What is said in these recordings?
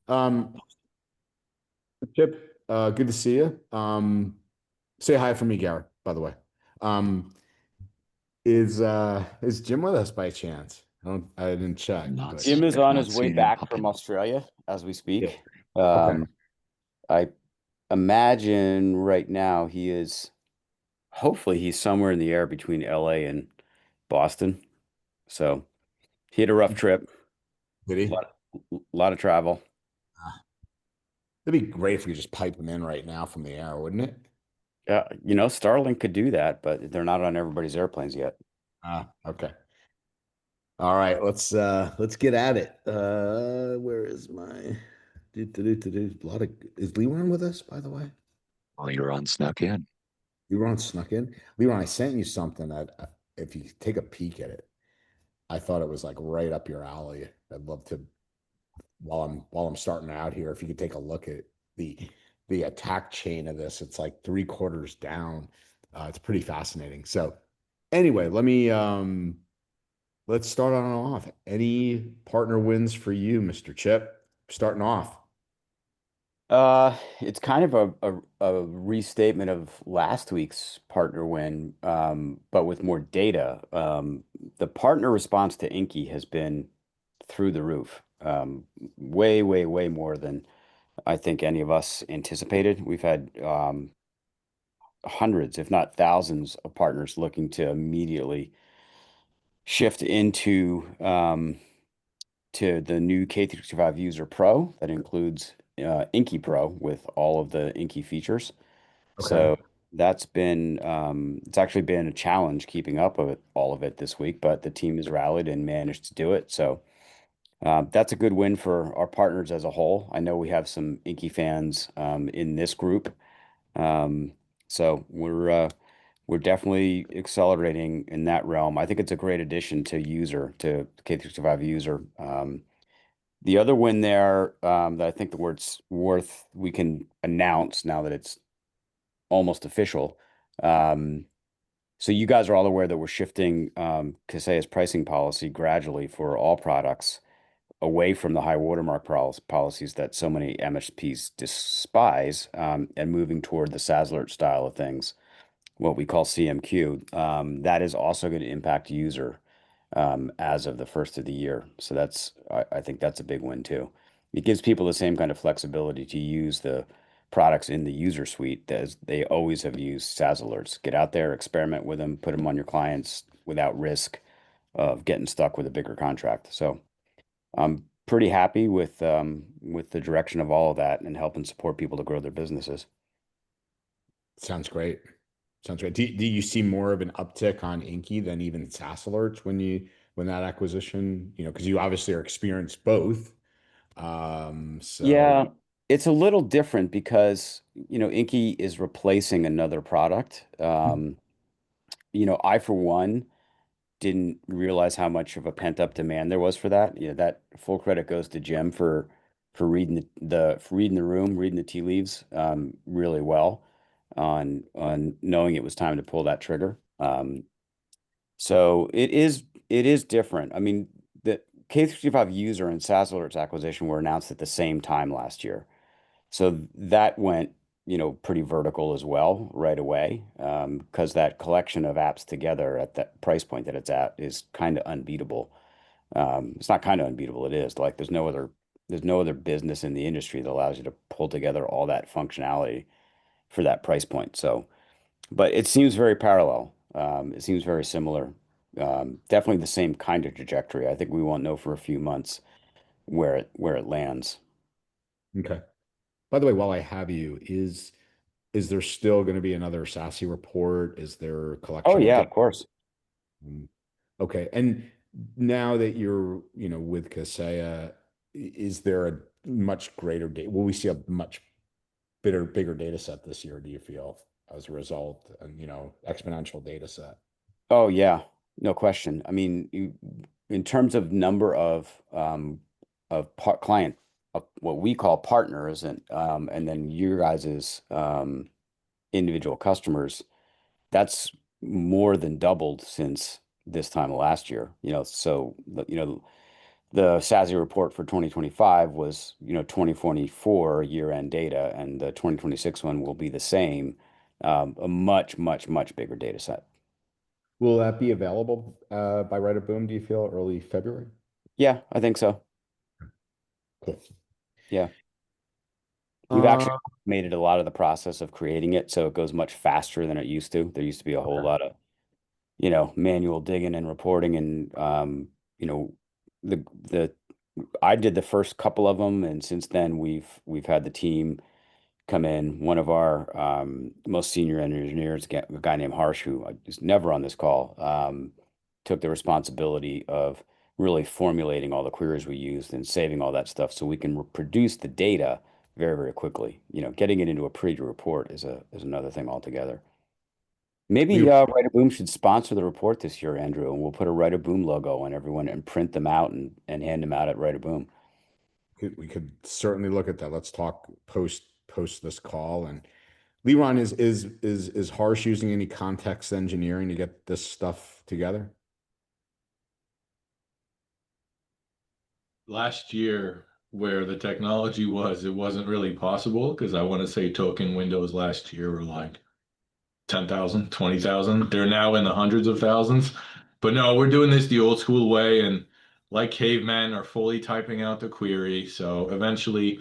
Um, Chip, good to see you. Say hi for me, Garrett, by the way. Um, is Jim with us by chance? I didn't check, but Jim is I've on not his way seen him back pop from in. Australia as we yeah. speak. Okay. Um, I imagine right now hopefully he's somewhere in the air between LA and Boston. So he had a rough trip, Did a he? lot of travel. It'd be great if we could just pipe him in right now from the air, wouldn't it? Starlink could do that, but they're not on everybody's airplanes yet. Okay. All right, let's get at it. Where is my A lot of is Leron with us, by the way? Leron snuck in. Leron snuck in. Leron, I sent you something that if you take a peek at it, I thought it was like right up your alley. I'd love to while I'm starting out here, if you could take a look at the the attack chain of this. It's like three quarters down. It's pretty fascinating. So anyway, let's start on and off. Any partner wins for you, Mr. Chip? Starting off. It's kind of a restatement of last week's partner win, but with more data. The partner response to Inky has been through the roof. Way, way, way more than I think any of us anticipated. We've had hundreds, if not thousands, of partners looking to immediately shift into to the new K365 User Pro that includes Inky Pro with all of the Inky features. Okay. So it's actually been a challenge keeping up with all of it this week, but the team has rallied and managed to do it. So that's a good win for our partners as a whole. I know we have some Inky fans in this group. Um, so we're definitely accelerating in that realm. I think it's a great addition to K365 User. The other win there that I think the word's worth we can announce now that it's almost official. Um, so you guys are all aware that we're shifting Kaseya's pricing policy gradually for all products away from the high watermark policies that so many MSPs despise, and moving toward the SaaS Alert style of things, what we call CMQ. That is also going to impact user as of the first of the year. So I think that's a big win too. It gives people the same kind of flexibility to use the products in the user suite as they always have used SaaS Alerts. Get out there, experiment with them, put them on your clients without risk of getting stuck with a bigger contract. So I'm pretty happy with the direction of all of that and helping support people to grow their businesses. Sounds great. Sounds great. Do you see more of an uptick on Inky than even SaaS alerts when that acquisition, because you obviously are experienced both. So Yeah, it's a little different because, Inky is replacing another product. I, for one, didn't realize how much of a pent-up demand there was for that. That full credit goes to Jim for reading for reading the room, reading the tea leaves really well on knowing it was time to pull that trigger. So it is different. I mean, the K365 user and SaaS Alerts acquisition were announced at the same time last year. So that went, pretty vertical as well right away, because that collection of apps together at that price point that it's at is kind of unbeatable. It's not kind of unbeatable, it is. Like there's no other business in the industry that allows you to pull together all that functionality for that price point. So, but it seems very parallel. It seems very similar. Definitely the same kind of trajectory. I think we won't know for a few months where it lands. okay. By the way, while I have you, is there still going to be another SASE report? Is there a Oh collection of yeah, data? of course. Okay. And now that you're, with Kaseya, is there a much greater data? Will we see a much bigger data set this year, do you feel, as a result, and exponential data set? Oh yeah, no question. I mean, in terms of number of client what we call partners and then your guys's individual customers, that's more than doubled since this time last year. So the SASE report for 2025 was, 2024 year-end data, and the 2026 one will be the same, a much, much, much bigger data set. Will that be available by right of boom, do you feel, early February? Yeah, I think so. Cool. Yeah. We've actually automated a lot of the process of creating it, so it goes much faster than it used to. There used to be a whole lot of, manual digging and reporting, and you know, the I did the first couple of them, and since then we've had the team come in. One of our most senior engineers, a guy named Harsh, who is never on this call, took the responsibility of really formulating all the queries we used and saving all that stuff so we can produce the data very, very quickly. Getting it into a pretty report is another thing altogether. Maybe We Write a Boom should sponsor the report this year, Andrew, and we'll put a Write a Boom logo on everyone and print them out and hand them out at Write a Boom. we could certainly look at that. Let's talk post this call. And Leron, is Harsh using any context engineering to get this stuff together? Last year, where the technology was, it wasn't really possible because I want to say token windows last year were like 10,000, 20,000. They're now in the hundreds of thousands. But no, we're doing this the old school way, and like cavemen are fully typing out the query. So eventually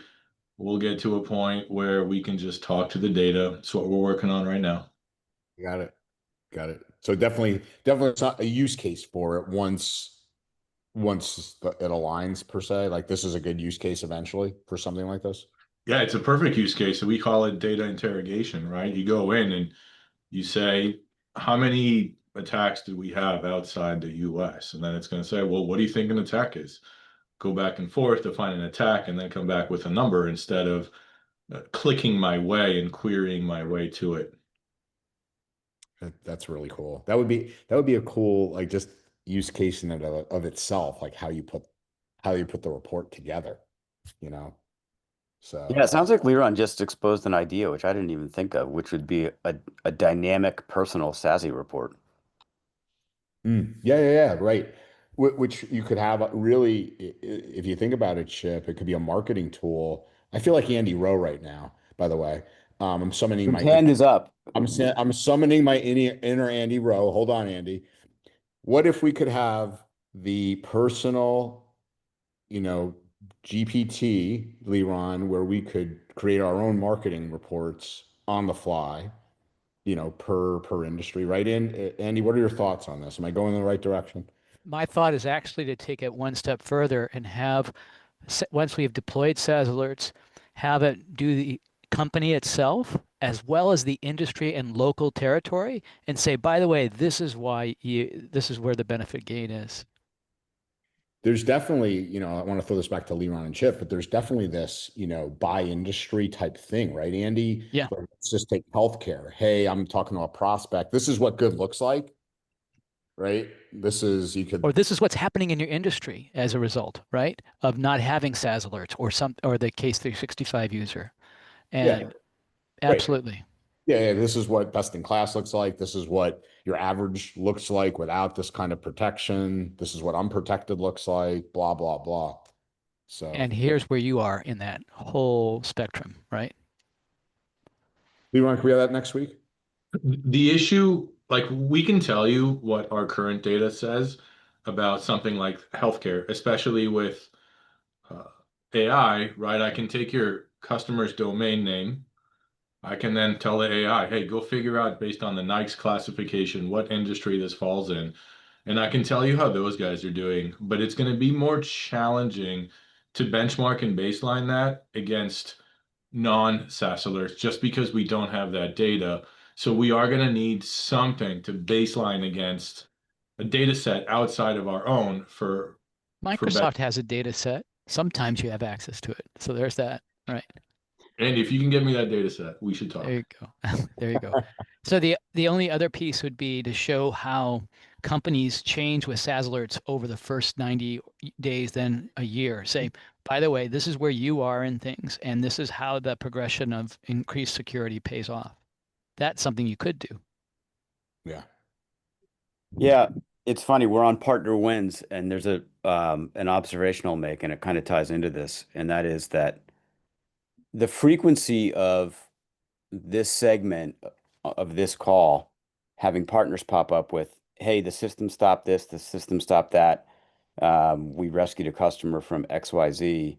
we'll get to a point where we can just talk to the data. That's what we're working on right now. Got it. Got it. So definitely it's not a use case for it once it aligns per se. Like this is a good use case eventually for something like this. Yeah, it's a perfect use case. So we call it data interrogation, right? You go in and you say, how many attacks do we have outside the US? And then it's going to say, well, what do you think an attack is? Go back and forth to find an attack and then come back with a number instead of clicking my way and querying my way to it. That's really cool. That would be a cool like just use case in and of itself, like how you put the report together, you know. Yeah, So it sounds like Liron just exposed an idea, which I didn't even think of, which would be a dynamic personal SASE report. yeah, right. Which you could have really, if you think about it, Chip, it could be a marketing tool. I feel like Andy Rowe right now, by the way. I'm summoning His hand is up. I'm summoning my inner Andy Rowe. Hold on, Andy. What if we could have the personal, you know, GPT, Leron, where we could create our own marketing reports on the fly, per industry, right? Andy, what are your thoughts on this? Am I going in the right direction? My thought is actually to take it one step further and have, once we've deployed SaaS alerts, have it do the company itself as well as the industry and local territory and say, by the way, this is where the benefit gain is. There's definitely, I want to throw this back to Leron and Chip, but there's definitely this, by industry type thing, right, Andy? Yeah. Like, let's just take healthcare. Hey, I'm talking to a prospect. This is what good looks like, right? Or this is what's happening in your industry as a result, right, of not having SaaS alerts or the K365 user. And right. absolutely. Yeah, this is what best in class looks like. This is what your average looks like without this kind of protection. This is what unprotected looks like, blah, blah, blah. So, And here's where you are in that whole spectrum, right? Leron, can we have that next week? The issue, like we can tell you what our current data says about something like healthcare, especially with uh, AI, right? I can take your customer's domain name. I can then tell the AI, hey, go figure out based on the Nike's classification what industry this falls in. And I can tell you how those guys are doing, but it's going to be more challenging to benchmark and baseline that against non-SaaS alerts just because we don't have that data. So we are going to need something to baseline against a data set outside of our own for Microsoft has a data set. Sometimes you have access to it. So there's that, right? And if you can give me that data set, we should There talk. you go. There you go. So the only other piece would be to show how companies change with SaaS alerts over the first 90 days, then a year. Say, by the way, this is where you are in things, and this is how the progression of increased security pays off. That's something you could do. Yeah. Yeah, It's funny, we're on partner wins, and there's a an observation I'll make, and it kind of ties into this, and that is that the frequency of this segment of this call having partners pop up with, hey, the system stopped this, the system stopped that. We rescued a customer from XYZ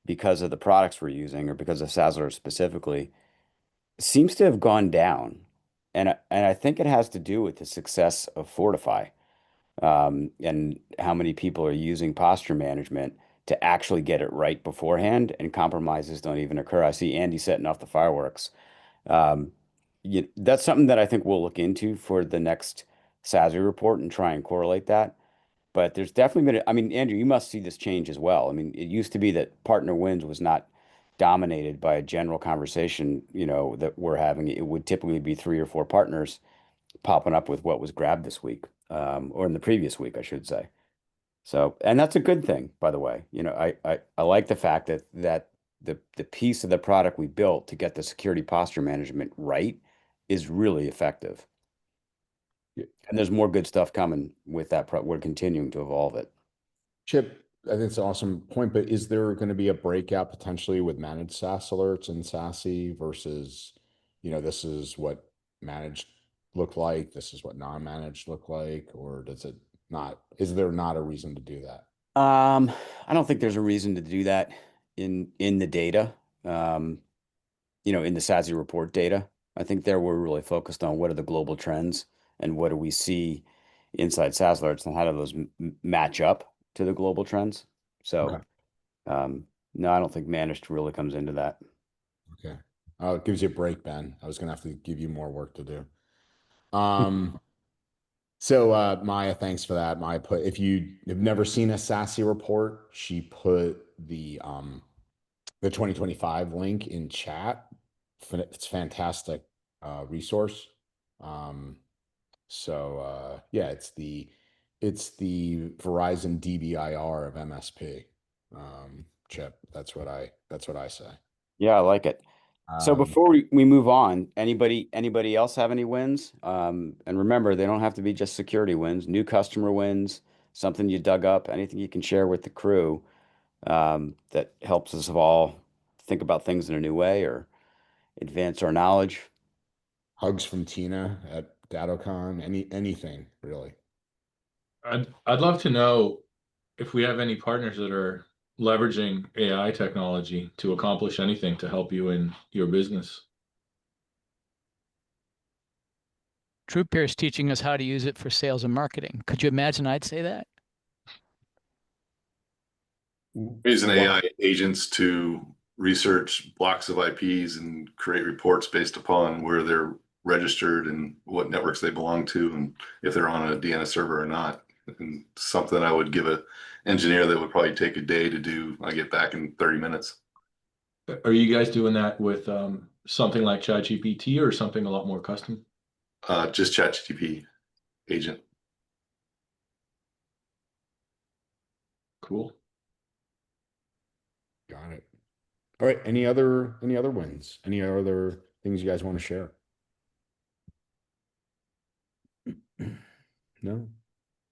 because of the products we're using or because of SaaS Alerts specifically, seems to have gone down. And I think it has to do with the success of Fortify, and how many people are using posture management to actually get it right beforehand, and compromises don't even occur. I see Andy setting off the fireworks. Um, that's something that I think we'll look into for the next SASE report and try and correlate that. But there's definitely been, I mean, Andrew, you must see this change as well. I mean, it used to be that partner wins was not dominated by a general conversation, that we're having. It would typically be three or four partners popping up with what was grabbed this week, or in the previous week, I should say. So, and that's a good thing, by the way. I like the fact that the piece of the product we built to get the security posture management right is really effective. Yeah. And there's more good stuff coming with that. We're continuing to evolve it. Chip, I think it's an awesome point, but is there going to be a breakout potentially with managed SaaS alerts and SASE versus, this is what managed look like, this is what non-managed look like, or does it not, is there not a reason to do that? I don't think there's a reason to do that in the data, um, in the SASE report data. I think there we're really focused on what are the global trends and what do we see inside SaaS alerts and how do those match up to the global trends. So, Okay. no, I don't think managed really comes into that. Okay. It gives you a break, Ben. I was going to have to give you more work to do. So Maya, thanks for that. Maya put, if you have never seen a SASE report, she put the 2025 link in chat. It's fantastic resource. Yeah, it's the Verizon DBIR of MSP. Chip, that's what I say. Yeah, I like it. So Um, before we move on, anybody else have any wins? And remember, they don't have to be just security wins, new customer wins, something you dug up, anything you can share with the crew, that helps us all think about things in a new way or advance our knowledge. Hugs from Tina at DattoCon, anything really. I'd love to know if we have any partners that are leveraging AI technology to accomplish anything to help you in your business. Troop here is teaching us how to use it for sales and marketing. Could you imagine I'd say that? Using Well, AI agents to research blocks of IPs and create reports based upon where they're registered and what networks they belong to, and if they're on a DNS server or not. And something I would give a engineer that would probably take a day to do, I get back in 30 minutes. Are you guys doing that with something like ChatGPT or something a lot more custom? Just ChatGPT agent. Cool. got it. All right. Any other wins? Any other things you guys want to share? No?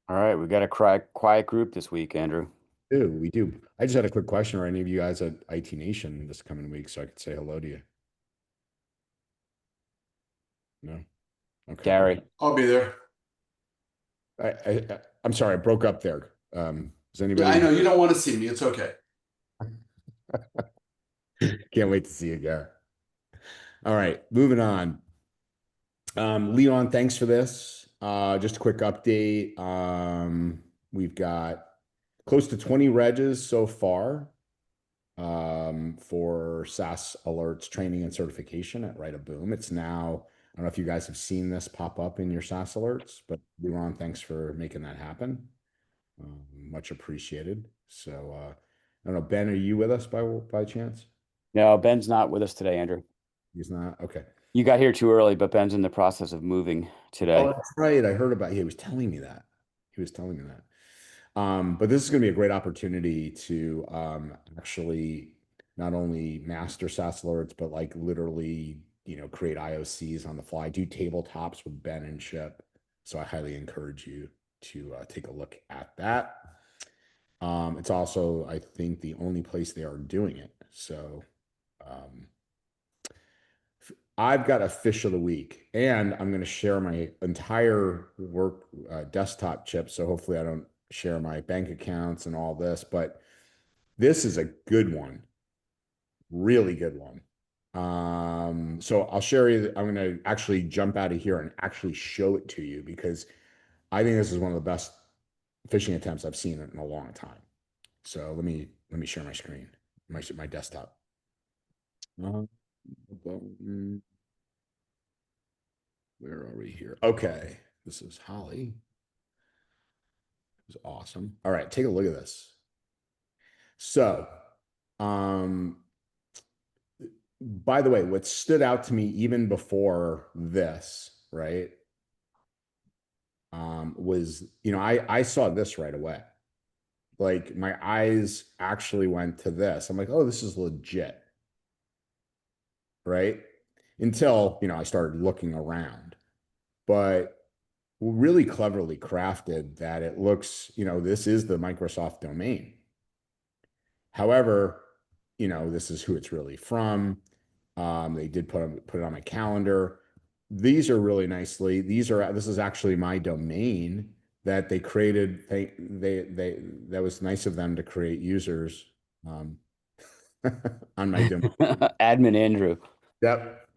All right, we got a quiet group this week, Andrew. We do. I just had a quick question. Are any of you guys at IT Nation this coming week so I could say hello to you? No? Okay. Gary. I'll be there. I'm sorry, I broke up there. Does anybody? Yeah, I know you don't want to see me. It's okay. Can't wait to see you, Gary. All right, moving on. Leon, thanks for this. Just a quick update. We've got close to 20 regs so far for SaaS Alerts training and certification at Right of Boom. It's now, I don't know if you guys have seen this pop up in your SaaS Alerts, but Leon, thanks for making that happen. Much appreciated. So I don't know, Ben, are you with us by chance? No, Ben's not with us today, Andrew. He's not. Okay. You got here too early, but Ben's in the process of moving today. Oh, that's right. I heard about. He was telling me that. But this is going to be a great opportunity to actually not only master SaaS alerts, but like literally, create IOCs on the fly, do tabletops with Ben and Chip. So I highly encourage you to take a look at that. It's also, I think, the only place they are doing it. So I've got a fish of the week, and I'm going to share my entire work desktop chip. So hopefully I don't share my bank accounts and all this, but this is a good one, really good one. So I'll share you. I'm going to actually jump out of here and actually show it to you because I think this is one of the best phishing attempts I've seen in a long time. So let me share my screen, my desktop. Where are we here? Okay, this is Holly. It was awesome. All right, take a look at this. So, by the way, what stood out to me even before this, right, was, you know, I saw this right away. Like my eyes actually went to this. I'm like, oh, this is legit, right? Until, you know, I started looking around, but really cleverly crafted that it looks, you know, this is the Microsoft domain. However, you know, this is who it's really from. They did put it on my calendar. These are really nicely. This is actually my domain that they created. That was nice of them to create users on my domain. Admin Andrew. Yep.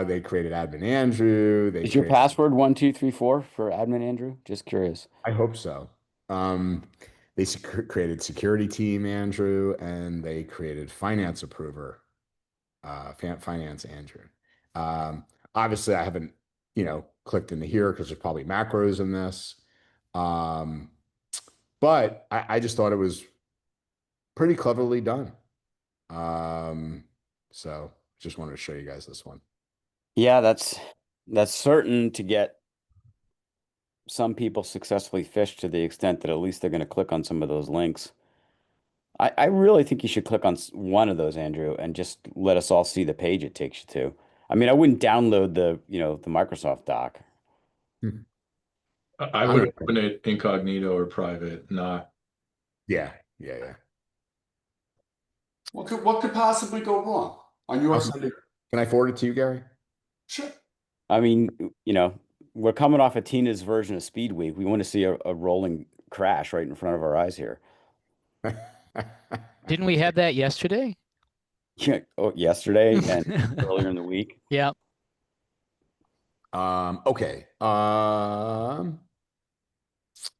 They created admin Andrew. Is your password 1234 for admin Andrew? Just curious. I hope so. They created security team Andrew, and they created finance approver, finance Andrew. Obviously, I haven't, you know, clicked into here because there's probably macros in this. But I just thought it was pretty cleverly done. So just wanted to show you guys this one. Yeah, that's certain to get some people successfully phished to the extent that at least they're going to click on some of those links. I really think you should click on one of those, Andrew, and just let us all see the page it takes you to. I mean, I wouldn't download the Microsoft doc. I would open it incognito or private, not. Yeah. What could possibly go wrong on your side? Can I forward it to you, Gary? Sure. I mean, you know, we're coming off of Tina's version of Speed Week. We want to see a rolling crash right in front of our eyes here. Didn't we have that yesterday? Yeah, yesterday and earlier in the week. Yeah. Okay.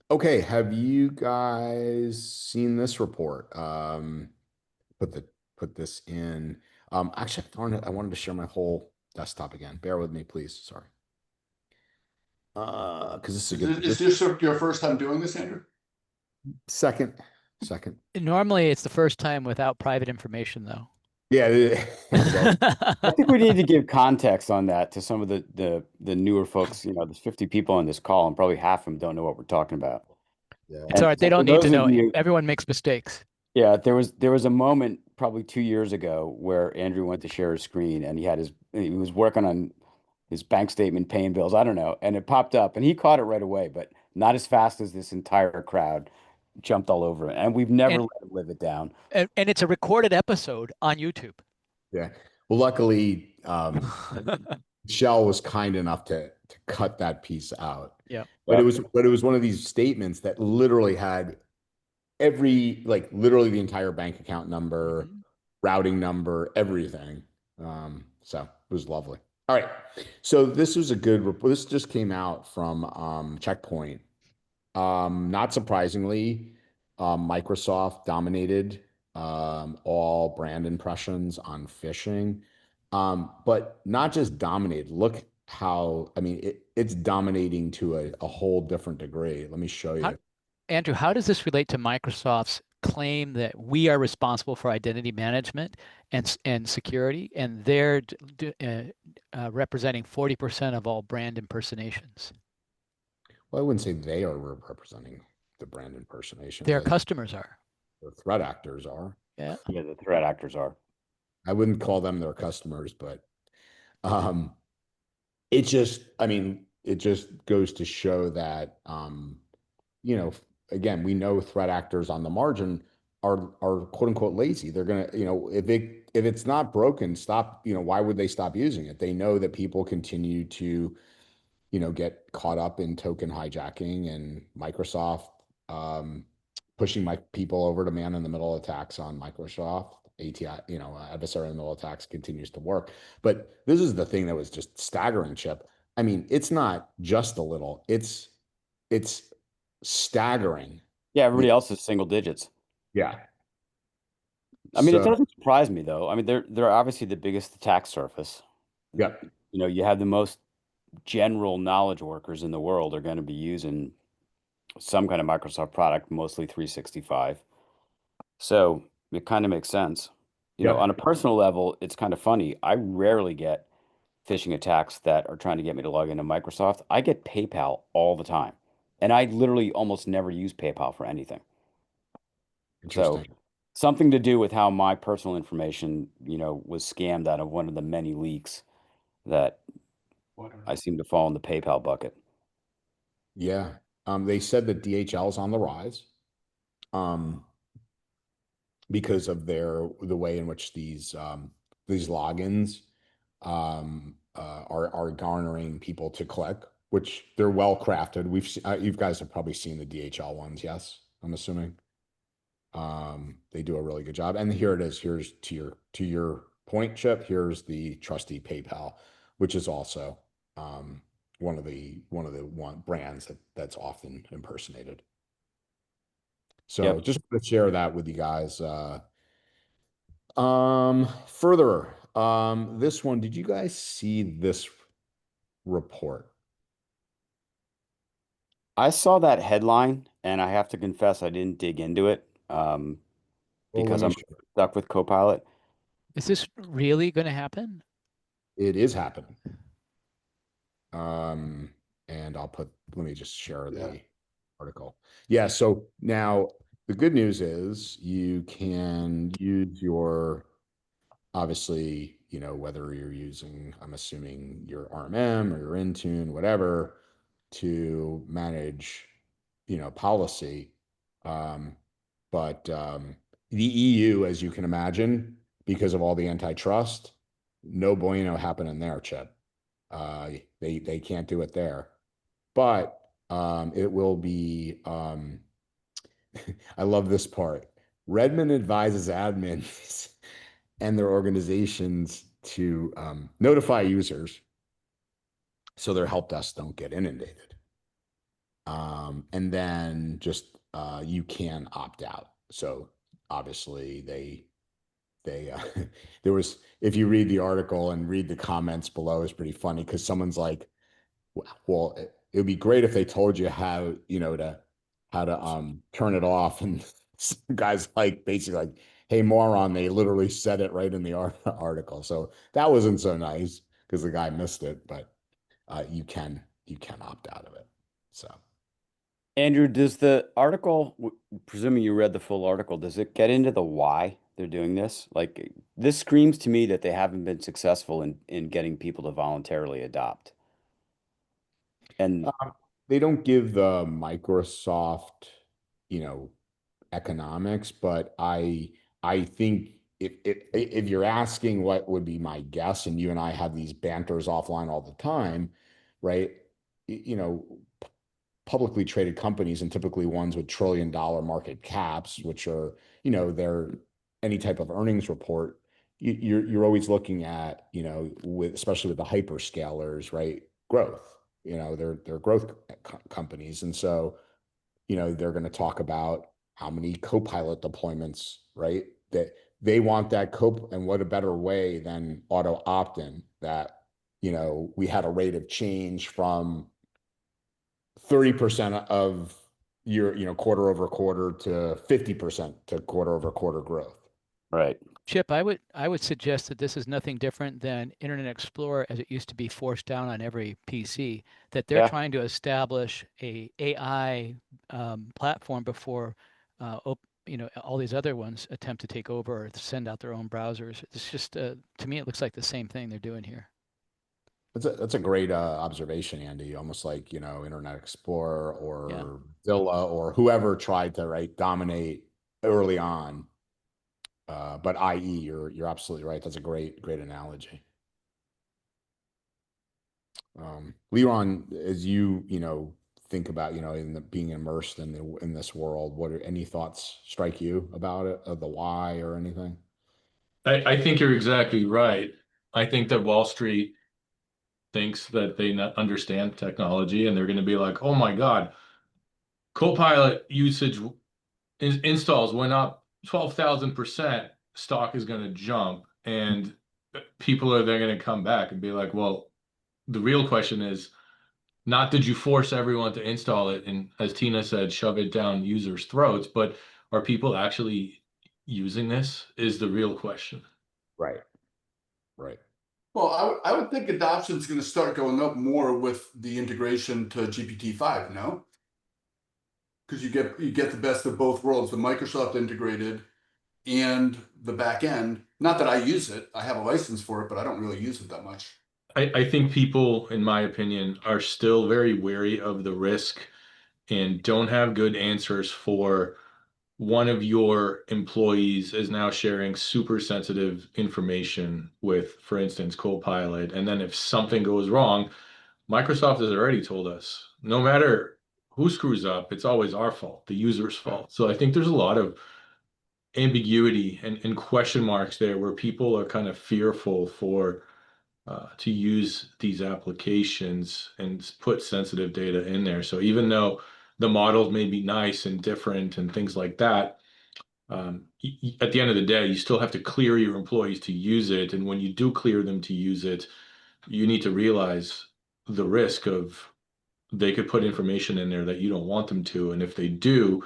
Okay. Have you guys seen this report? Put this in. Actually, darn it, I wanted to share my whole desktop again. Bear with me, please. Sorry. Because this is a good. Is this your first time doing this, Andrew? Second. Normally, it's the first time without private information, though. Yeah. I think we need to give context on that to some of the newer folks. You know, there's 50 people on this call, and probably half of them don't know what we're talking about. Yeah. It's all right. They don't need to know. You, Everyone makes mistakes. Yeah, there was a moment probably 2 years ago where Andrew went to share his screen, and he was working on his bank statement, paying bills. I don't know, and it popped up, and he caught it right away, but not as fast as this entire crowd jumped all over it, and we've never let it live it down. And it's a recorded episode on YouTube. Yeah. Well, luckily, Shell was kind enough to cut that piece out. Yeah. But it was one of these statements that literally had literally the entire bank account number, routing number, everything. So it was lovely. All right. So this was a good report. This just came out from Checkpoint. Not surprisingly, Microsoft dominated all brand impressions on phishing, but not just dominated. Look how, I mean, it's dominating to a whole different degree. Let me show you. Andrew, how does this relate to Microsoft's claim that we are responsible for identity management and security, and they're representing 40% of all brand impersonations? Well, I wouldn't say they are representing the brand impersonation. Their customers are. The threat actors are. Yeah. Yeah, the threat actors are. I wouldn't call them their customers, but it just goes to show that you know, again, we know threat actors on the margin are quote unquote lazy. They're gonna, you know, if it's not broken, stop, you know, why would they stop using it? They know that people continue to, you know, get caught up in token hijacking, and Microsoft pushing my people over to man in the middle attacks on Microsoft. ATI, you know, adversarial in the middle attacks continues to work. But this is the thing that was just staggering, Chip. I mean, it's not just a little, it's staggering. Yeah, everybody else is single digits. Yeah. I mean, it So, doesn't surprise me though. I mean, they're obviously the biggest attack surface. yeah, You know, you have the most general knowledge workers in the world are going to be using some kind of Microsoft product, mostly 365. So it kind of makes sense. You know, on a yep, personal level, it's kind of funny. I rarely get phishing attacks that are trying to get me to log into Microsoft. I get PayPal all the time. And I literally almost never use PayPal for anything. So interesting. something to do with how my personal information, you know, was scammed out of one of the many leaks that I seem to fall in the PayPal bucket. Yeah. They said that DHL is on the rise. Um, because of the way in which these logins are garnering people to click, which they're well crafted. You guys have probably seen the DHL ones, yes? I'm assuming. They do a really good job. And here it is. Here's to your point, Chip. Here's the trusty PayPal, which is also one brands that's often impersonated. So Yep. just want to share that with you guys. Further, this one, did you guys see this report? I saw that headline and I have to confess I didn't dig into it Well, let because me I'm show you. stuck with Copilot. Is this really going to happen? It is happening. Um, and let me just share Yeah. the article. Yeah, so now the good news is you can use your, obviously, you know, whether you're using, I'm assuming your RMM or your Intune, whatever, to manage, you know, policy. Um, but the EU, as you can imagine, because of all the antitrust, no bueno happening there, Chip. They can't do it there, but it will be. I love this part. Redmond advises admins and their organizations to notify users so their help desks don't get inundated. And then just you can opt out. So obviously they there was, if you read the article and read the comments below, it's pretty funny because someone's like, well, it would be great if they told you how, you know, to how to turn it off. And some guys like basically like, hey moron, they literally said it right in the article. So that wasn't so nice because the guy missed it, but you can opt out of it. So Andrew, does the article, presuming you read the full article, does it get into the why they're doing this? Like, this screams to me that they haven't been successful in getting people to voluntarily adopt. And they don't give the Microsoft, you know, economics, but I think if you're asking what would be my guess, and you and I have these banters offline all the time, right? You know, publicly traded companies, and typically ones with trillion-dollar market caps, which are, you know, they're any type of earnings report, you're always looking at, you know, with especially with the hyperscalers, right? Growth. You know, they're growth companies, and so, you know, they're going to talk about how many Copilot deployments, right? That they want that and what a better way than auto opt-in, that, you know, we had a rate of change from 30% of your, you know, quarter over quarter to 50% to quarter over quarter growth. right. Chip, I would suggest that this is nothing different than Internet Explorer as it used to be forced down on every PC, that they're Yeah. trying to establish a AI platform before you know, all these other ones attempt to take over or send out their own browsers. It's just to me it looks like the same thing they're doing here. That's a great observation, Andy. Almost like, Internet Explorer or Zilla or whoever tried to dominate early on. But IE, you're absolutely right. That's a great analogy. Leron, as you think about being immersed in this world, what are any thoughts strike you about it, of the why or anything? I think you're exactly right. I think that Wall Street thinks that they not understand technology and they're going to be like, oh my God, Copilot usage installs went up 12,000%. Stock is going to jump. And people are then going to come back and be like, well, the real question is not did you force everyone to install it and, as Tina said, shove it down users' throats, but are people actually using this is the real question. Right. Right. Well, I would think adoption is going to start going up more with the integration to GPT-5, no? Because you get the best of both worlds, the Microsoft integrated and the back end. Not that I use it, I have a license for it, but I don't really use it that much. I think people, in my opinion, are still very wary of the risk and don't have good answers for one of your employees is now sharing super sensitive information with, for instance, Copilot. And then if something goes wrong, Microsoft has already told us no matter who screws up, it's always our fault, the user's fault. So I think there's a lot of ambiguity and question marks there where people are kind of fearful for to use these applications and put sensitive data in there. So even though the models may be nice and different and things like that, at the end of the day, you still have to clear your employees to use it. And when you do clear them to use it, you need to realize the risk of they could put information in there that you don't want them to. And if they do,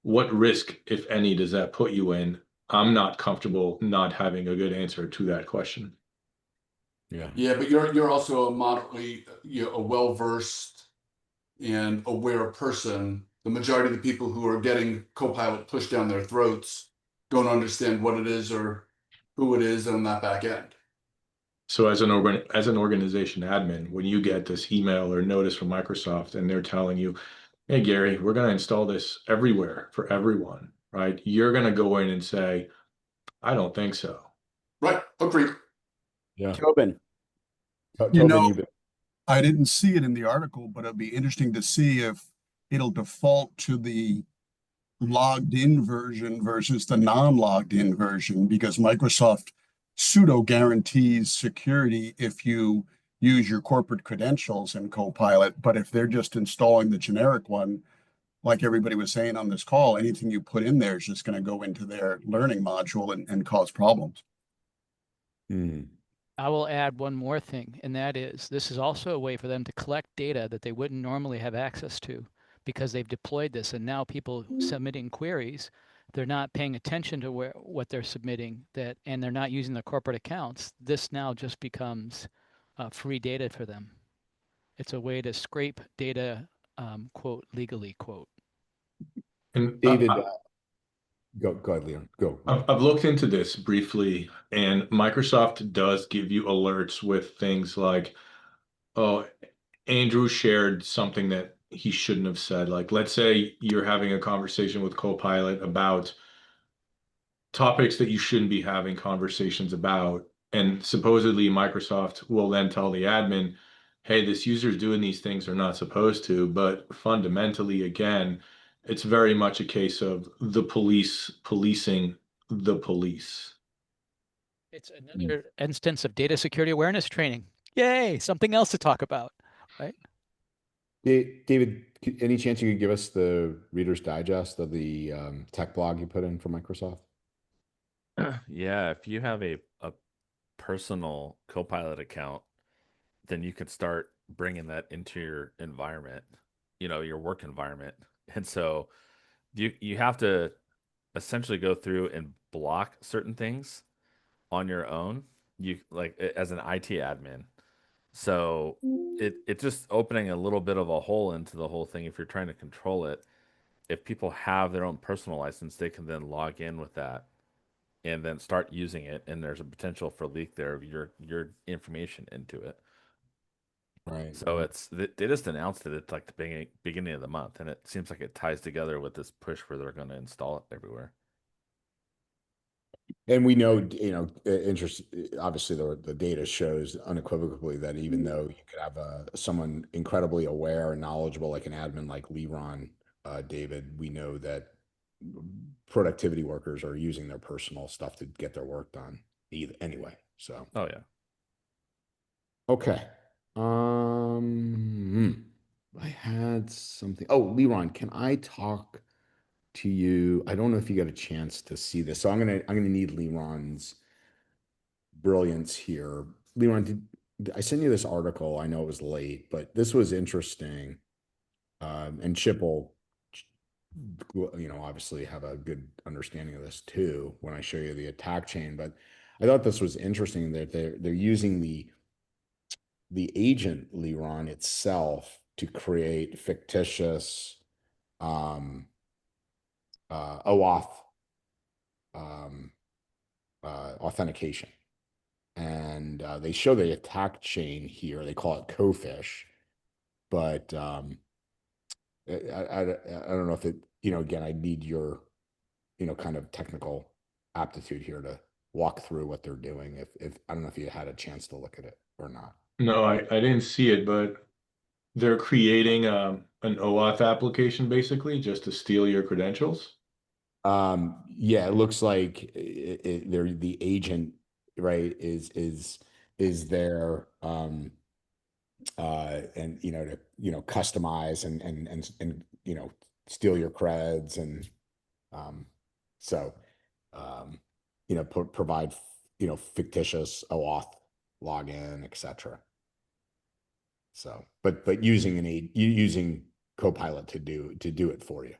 what risk, if any, does that put you in? I'm not comfortable not having a good answer to that question. Yeah. Yeah, but you're also a moderately, a well-versed and aware person. The majority of the people who are getting Copilot pushed down their throats don't understand what it is or who it is on that back end. So as an organization admin, when you get this email or notice from Microsoft and they're telling you, hey, Gary, we're going to install this everywhere for everyone, right? You're going to go in and say, I don't think so. Right, agreed. Yeah. Tobin. Tobin, I didn't see it in the article, but it'd be interesting to see if it'll default to the logged in version versus the non-logged in version, because Microsoft pseudo guarantees security if you use your corporate credentials in Copilot. But if they're just installing the generic one, like everybody was saying on this call, anything you put in there is just going to go into their learning module and cause problems. I will add one more thing, and that is this is also a way for them to collect data that they wouldn't normally have access to because they've deployed this. And now people submitting queries, they're not paying attention to what they're submitting, and they're not using their corporate accounts. This now just becomes free data for them. It's a way to scrape data, quote, legally, quote. And David, go ahead, Leon. Go. I've looked into this briefly, and Microsoft does give you alerts with things like, oh, Andrew shared something that he shouldn't have said. Like, let's say you're having a conversation with Copilot about topics that you shouldn't be having conversations about. And supposedly Microsoft will then tell the admin, hey, this user's doing these things they're not supposed to. But fundamentally, again, it's very much a case of the police policing the police. It's another instance of data security awareness training. Yay, something else to talk about, right? David, any chance you could give us the Reader's Digest of the tech blog you put in for Microsoft? Yeah, if you have a personal Copilot account, then you can start bringing that into your environment, your work environment. And so you have to essentially go through and block certain things on your own, as an IT admin. So it's just opening a little bit of a hole into the whole thing if you're trying to control it. If people have their own personal license, they can then log in with that and then start using it, and there's a potential for leak there of your information into it. Right. So they just announced it at like the beginning of the month, and it seems like it ties together with this push where they're going to install it everywhere. And we know, obviously the data shows unequivocally that even though you could have someone incredibly aware and knowledgeable, like an admin like Leron, David, we know that productivity workers are using their personal stuff to get their work done anyway. So, Oh yeah. okay. I had something. Oh, Leron, can I talk to you? I don't know if you got a chance to see this. So I'm gonna need Leron's brilliance here. Leron, I sent you this article? I know it was late, but this was interesting. And Chip will, obviously have a good understanding of this too when I show you the attack chain. But I thought this was interesting that they're using the agent Leron itself to create fictitious OAuth um, authentication. And they show the attack chain here. They call it CoFish, but I don't know if it, again, I need your, kind of technical aptitude here to walk through what they're doing. If I don't know if you had a chance to look at it or not. No, I didn't see it, but they're creating an OAuth application basically just to steal your credentials. Yeah, it looks like they're the agent, right, is there, and to customize and steal your creds and so provide fictitious OAuth login, etc. So, but using Copilot to do it for you.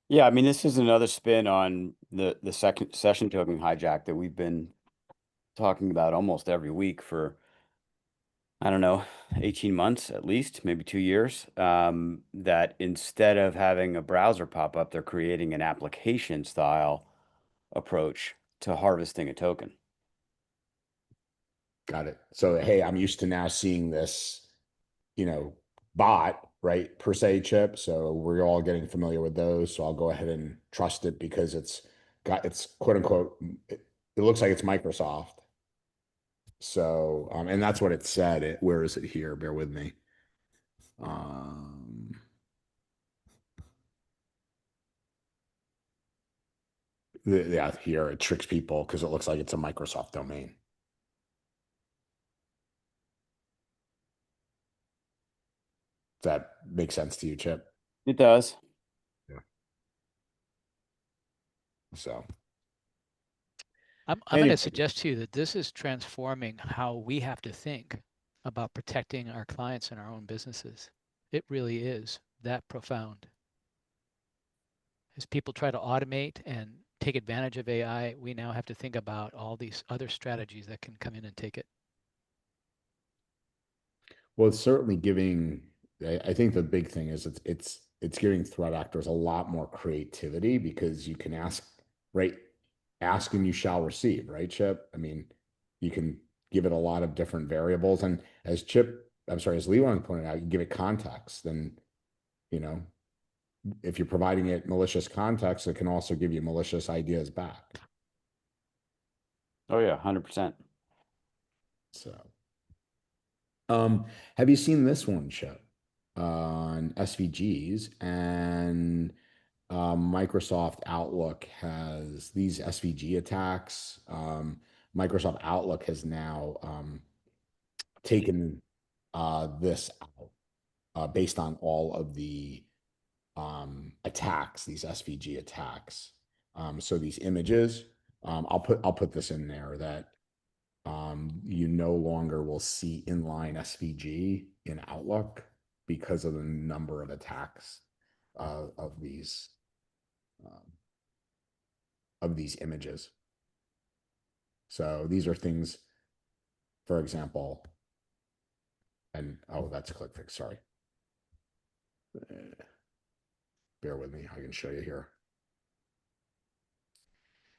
Yeah, I mean, this is another spin on the second session token hijack that we've been talking about almost every week for, I don't know, 18 months at least, maybe 2 years. That instead of having a browser pop up, they're creating an application style approach to harvesting a token. Got it. So, hey, I'm used to now seeing this, bot, right, per se chip. So we're all getting familiar with those. So I'll go ahead and trust it because it's quote unquote, it looks like it's Microsoft. So, and that's what it said. Where is it here? Bear with me. Yeah, here it tricks people because it looks like it's a Microsoft domain. Does that make sense to you, Chip? It does. Yeah. So I'm going to suggest to you that this is transforming how we have to think about protecting our clients and our own businesses. It really is that profound. As people try to automate and take advantage of AI, we now have to think about all these other strategies that can come in and take it. well, it's certainly giving. I think the big thing is it's giving threat actors a lot more creativity because you can ask, right? Ask and you shall receive, right, Chip? I mean, you can give it a lot of different variables, and as Leland pointed out, you give it context. Then, if you're providing it malicious context, it can also give you malicious ideas back. Oh yeah, 100%. So, have you seen this one, Chip, on SVGs and Microsoft Outlook has these SVG attacks. Microsoft Outlook has now taken this out based on all of the attacks, these SVG attacks. So these images, I'll put this in there that you no longer will see inline SVG in Outlook because of the number of attacks of these images. So these are things, for example, and oh, that's ClickFix, sorry. Bear with me, I can show you here.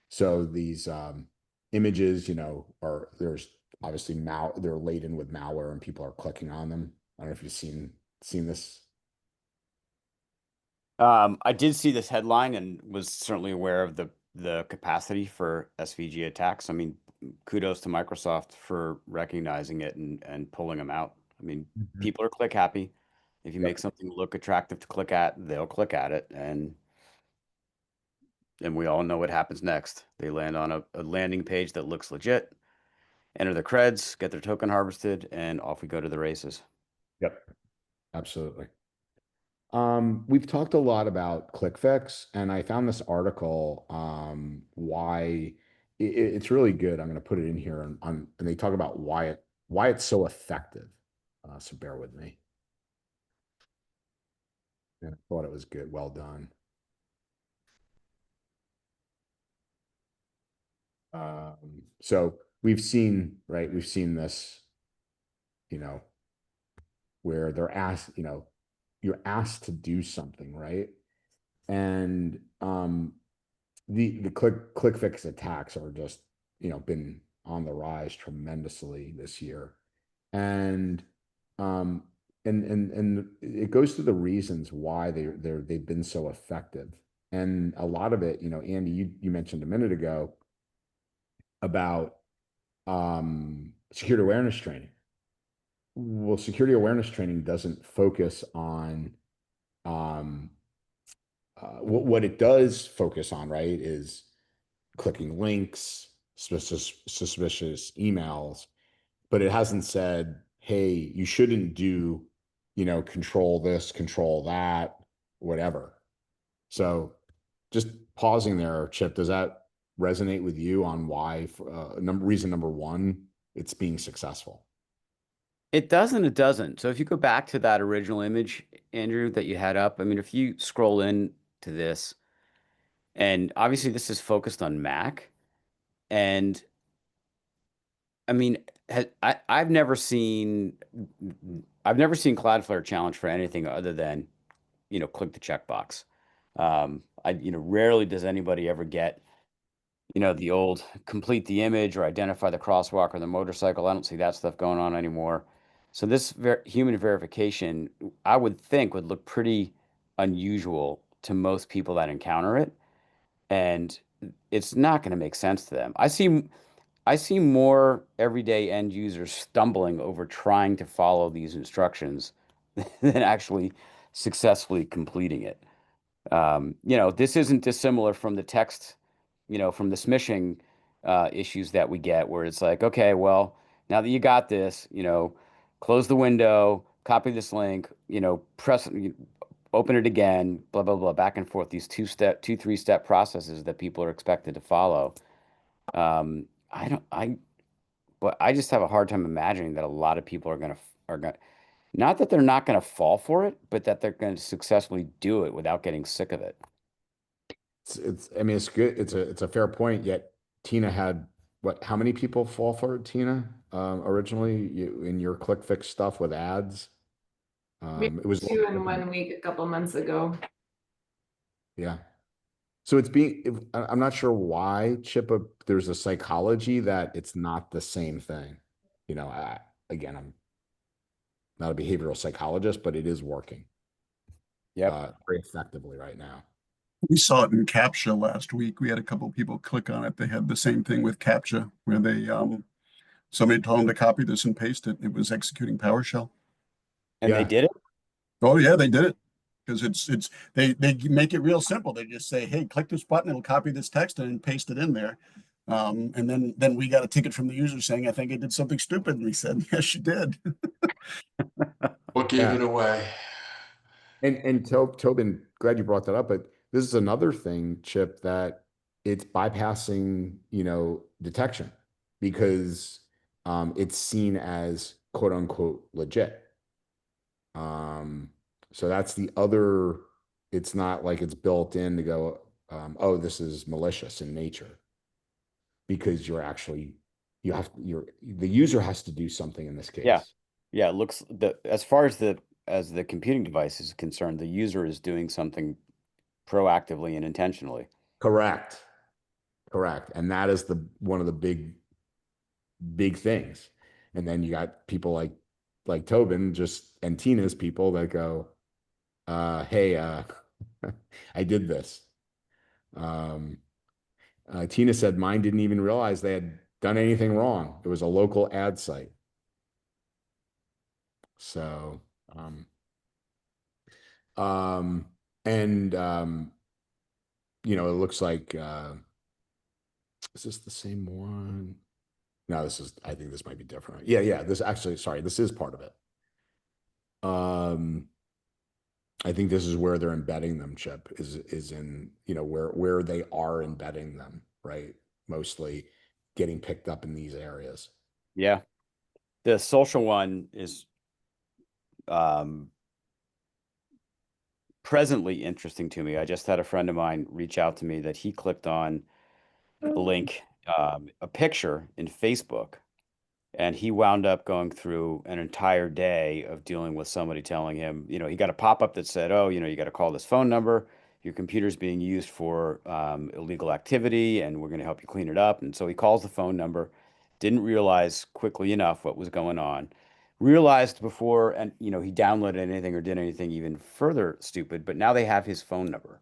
So these images, there's obviously they're laden with malware and people are clicking on them. I don't know if you've seen this. I did see this headline and was certainly aware of the capacity for SVG attacks. I mean, kudos to Microsoft for recognizing it and pulling them out. I mean, people are click happy. If you make something look attractive to click at, they'll click at it, and we all know what happens next. They land on a landing page that looks legit, enter the creds, get their token harvested, and off we go to the races. Yep, absolutely. We've talked a lot about ClickFix, and I found this article, why it's really good. I'm going to put it in here, and they talk about why it's so effective. So bear with me. And I thought it was good. Well done. So we've seen this, where they're asked, you're asked to do something, right? And the ClickFix attacks are just, been on the rise tremendously this year. And and it goes to the reasons why they've been so effective. And a lot of it, Andy, you mentioned a minute ago about security awareness training. Well, security awareness training doesn't focus on what it does focus on, right, is clicking links, suspicious emails, but it hasn't said, hey, you shouldn't do, control this, control that, whatever. So just pausing there, Chip, does that resonate with you on why, reason number one, it's being successful? It does and it doesn't. So if you go back to that original image, Andrew, that you had up, I mean, if you scroll in to this, and obviously this is focused on Mac, and I mean, I've never seen Cloudflare challenge for anything other than, click the checkbox. Rarely does anybody ever get, the old complete the image or identify the crosswalk or the motorcycle. I don't see that stuff going on anymore. So this human verification, I would think, would look pretty unusual to most people that encounter it, and it's not going to make sense to them. I see more everyday end users stumbling over trying to follow these instructions than actually successfully completing it. This isn't dissimilar from the text, from the smishing issues that we get, where it's like, okay, well, now that you got this, close the window, copy this link, open it again, blah, blah, blah, back and forth, these 3-step processes that people are expected to follow. But I just have a hard time imagining that a lot of people are gonna, not that they're not gonna fall for it, but that they're gonna successfully do it without getting sick of it. I mean, it's good. It's a fair point. Yet Tina had what? How many people fall for it, Tina? Originally, in your ClickFix stuff with ads, it was 2 in 1 week a couple months ago. Yeah. So I'm not sure why, Chip. There's a psychology that it's not the same thing. Again, I'm not a behavioral psychologist, but it is working. Yeah, very effectively right now. We saw it in CAPTCHA last week. We had a couple of people click on it. They had the same thing with CAPTCHA, where somebody told them to copy this and paste it. It was executing PowerShell. and they did it. Oh yeah, they did it, because they make it real simple. They just say, hey, click this button, it'll copy this text and paste it in there. And then we got a ticket from the user saying, I think I did something stupid. And we said, yes, you did. What gave it away? And Tobin, glad you brought that up, but this is another thing, Chip, that it's bypassing, detection, because it's seen as quote unquote legit. So that's the other, it's not like it's built in to go, oh, this is malicious in nature, because the user has to do something in this case. Yeah. It looks as far as the computing device is concerned, the user is doing something proactively and intentionally. Correct. And that is one of the big things. And then you got people like Tobin and Tina's people that go, hey, I did this. Tina said mine didn't even realize they had done anything wrong. It was a local ad site. So, and it looks like is this the same one? No, I think this might be different. Yeah, this actually, sorry, this is part of it. I think this is where they're embedding them, Chip, is in, where they are embedding them, right? Mostly getting picked up in these areas. Yeah. The social one is presently interesting to me. I just had a friend of mine reach out to me that he clicked on a link, a picture in Facebook, and he wound up going through an entire day of dealing with somebody telling him, he got a pop-up that said, oh, you got to call this phone number. Your computer's being used for illegal activity, and we're going to help you clean it up. And so he calls the phone number, didn't realize quickly enough what was going on, realized before, and he downloaded anything or did anything even further stupid, but now they have his phone number.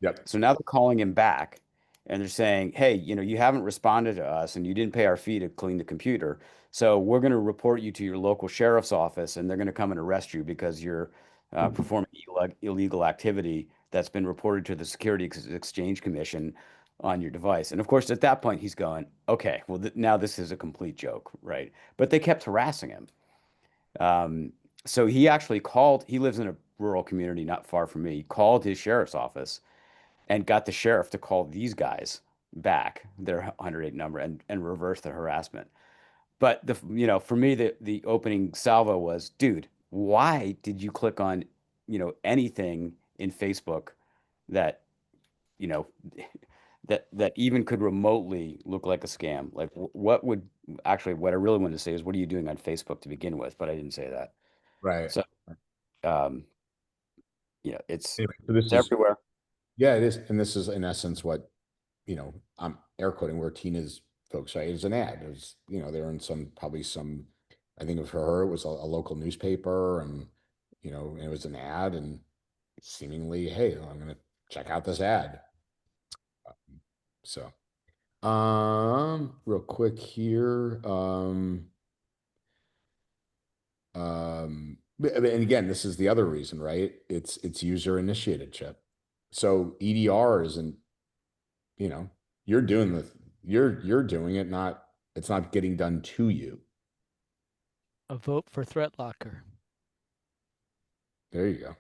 Yep. So now they're calling him back and they're saying, hey, you haven't responded to us and you didn't pay our fee to clean the computer. So we're going to report you to your local sheriff's office and they're going to come and arrest you because you're performing illegal activity that's been reported to the Exchange Commission on your device. And of course, at that point, he's going, okay, well, now this is a complete joke, right? But they kept harassing him. So he actually called, he lives in a rural community not far from me, he called his sheriff's office and got the sheriff to call these guys back, their 108 number, and reverse the harassment. But for me, the opening salvo was, dude, why did you click on, anything in Facebook that, you know, that even could remotely look like a scam? Like what would what I really wanted to say is, what are you doing on Facebook to begin with? But I didn't say that. Right. So, it's Anyway, so this it's is, everywhere. yeah, it is. And this is in essence what, I'm air quoting where Tina's folks say is an ad. It was, they're in probably some, I think for her, it was a local newspaper and, it was an ad and seemingly, hey, I'm going to check out this ad. So, real quick here. And again, this is the other reason, right? It's user initiated, Chip. So EDR isn't, you're doing you're doing it, it's not getting done to you. A vote for Threat Locker. There you go.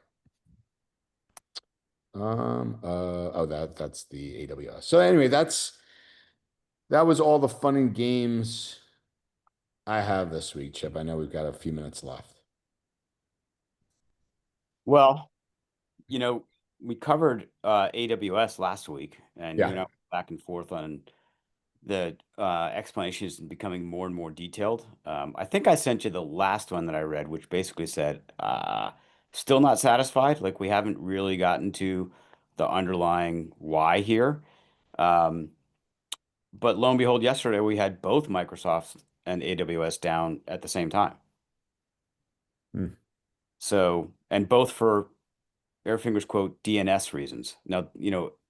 That's the AWS. So anyway, that was all the fun and games I have this week, Chip. I know we've got a few minutes left. Well, we covered AWS last week, and Yeah. back and forth on the explanation is becoming more and more detailed. I think I sent you the last one that I read, which basically said, still not satisfied. Like we haven't really gotten to the underlying why here. But lo and behold, yesterday we had both Microsoft and AWS down at the same time. Hmm. So, and both for air fingers quote DNS reasons. Now,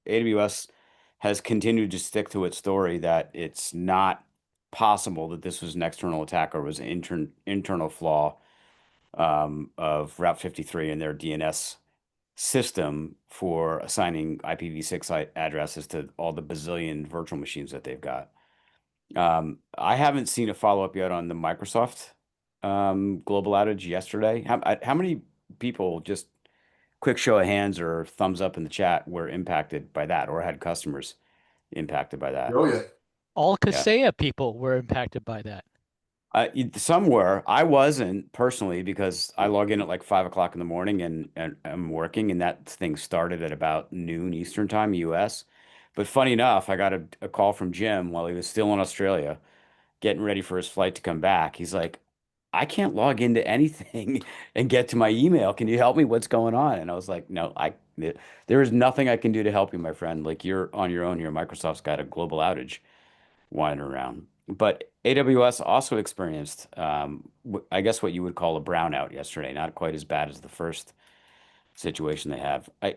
AWS has continued to stick to its story that it's not possible that this was an external attack or was an internal flaw of Route 53 in their DNS system for assigning IPv6 addresses to all the bazillion virtual machines that they've got. I haven't seen a follow-up yet on the Microsoft global outage yesterday. How many people, just quick show of hands or thumbs up in the chat, were impacted by that or had customers impacted by that? Oh yeah. All Kaseya people were impacted by that. Some were. I wasn't personally because I log in at like 5 o'clock in the morning and I'm working, and that thing started at about noon Eastern time, US. But funny enough, I got a call from Jim while he was still in Australia, getting ready for his flight to come back. He's like, I can't log into anything and get to my email. Can you help me? What's going on? And I was like, no, there is nothing I can do to help you, my friend. Like you're on your own here. Microsoft's got a global outage winding around. but AWS also experienced, I guess what you would call a brownout yesterday. Not quite as bad as the first situation they have. I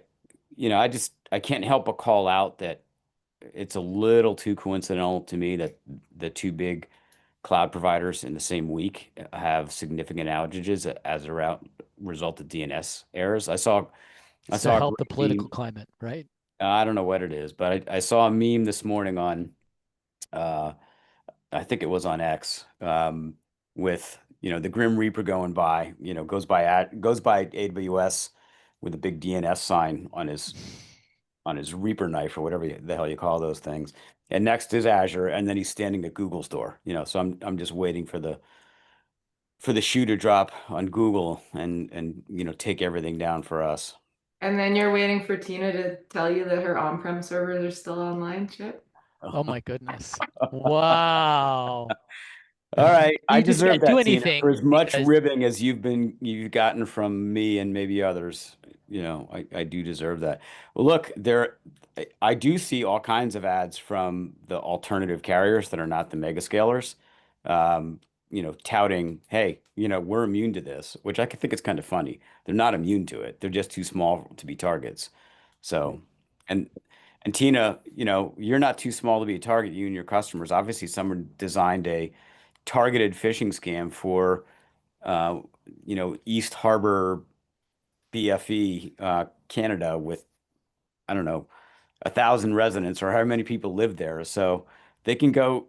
can't help but call out that it's a little too coincidental to me that the two big cloud providers in the same week have significant outages as a result of DNS errors. I saw To a help the great political meme. climate, right? I don't know what it is, but I saw a meme this morning on, I think it was on X, with the Grim Reaper going by, goes by AWS with a big DNS sign on his Reaper knife or whatever the hell you call those things. And next is Azure, and then he's standing at Google's door. So I'm just waiting for the shoe to drop on Google and take everything down for us. And then you're waiting for Tina to tell you that her on-prem servers are still online, Chip. Oh my goodness. Wow. All right, I You just deserve can't do that, Tina, anything for as much because ribbing as you've gotten from me and maybe others. I do deserve that. Well, look, I do see all kinds of ads from the alternative carriers that are not the mega scalers, touting, hey, we're immune to this, which I think is kind of funny. They're not immune to it. They're just too small to be targets. So, and Tina, you're not too small to be a target, you and your customers. Obviously, someone designed a targeted phishing scam for, East Harbor, BFE, Canada, with, I don't know, 1,000 residents or however many people live there. So they can go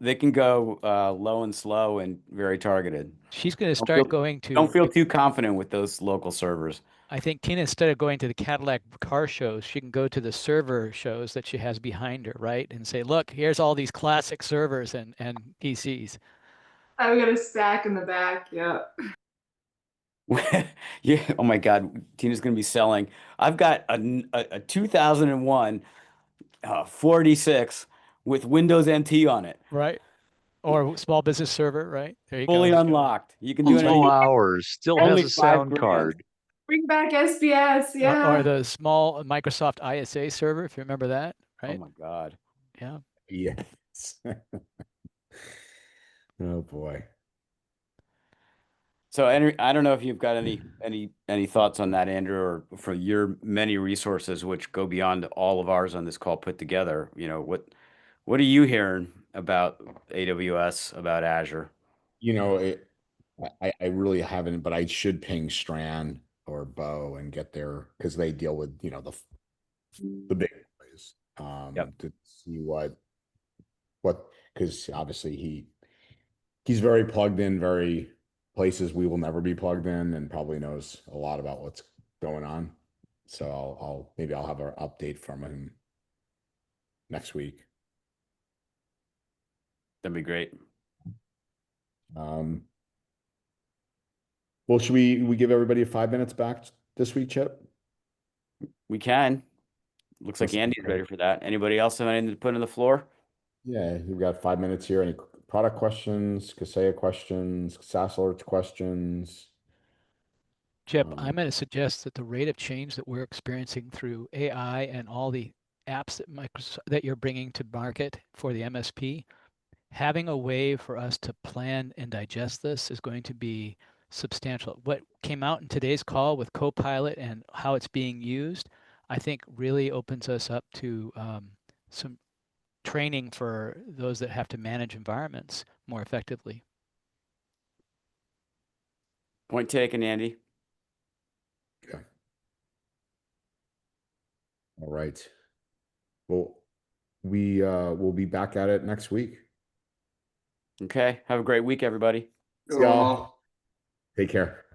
low and slow and very targeted. she's going to Don't start feel, going don't to, feel too confident with those local servers. I think Tina, instead of going to the Cadillac car shows, she can go to the server shows that she has behind her, right? And say, look, here's all these classic servers and PCs. I've got a stack in the back. Yeah. Yeah. Oh my God. Tina's going to be selling. I've got a 2001 46 with Windows NT on it, Right. Or small business server, right? There you fully go. unlocked. You can do Multiple anything. hours, still Only has a 5 sound grand. card. Bring back SBS. Or Yeah. the small Microsoft ISA server, if you remember that, Oh right? my God. Yeah. Yes. Oh boy. So I don't know if you've got any thoughts on that, Andrew, or for your many resources which go beyond all of ours on this call put together. What are you hearing about AWS, about Azure? I really haven't, but I should ping Strand or Bo and get there because they deal with, the big boys, Yep. to see because obviously he's very plugged in, very places we will never be plugged in, and probably knows a lot about what's going on. So I'll have an update from him next week. That'd be great. Well, should we give everybody 5 minutes back this week, Chip? We can. Looks like Listen, Andy's ready for that. Anybody else have anything to put on the floor? Yeah, we've got 5 minutes here. Any product questions, Kaseya questions, SaaS Alerts questions? Chip, I'm going to suggest that the rate of change that we're experiencing through AI and all the apps that that you're bringing to market for the MSP, having a way for us to plan and digest this is going to be substantial. What came out in today's call with Copilot and how it's being used, I think really opens us up to some training for those that have to manage environments more effectively. Point taken, Andy. Okay. All right. Well, we will be back at it next week. Okay. Have a great week, everybody. Y'all. Take care.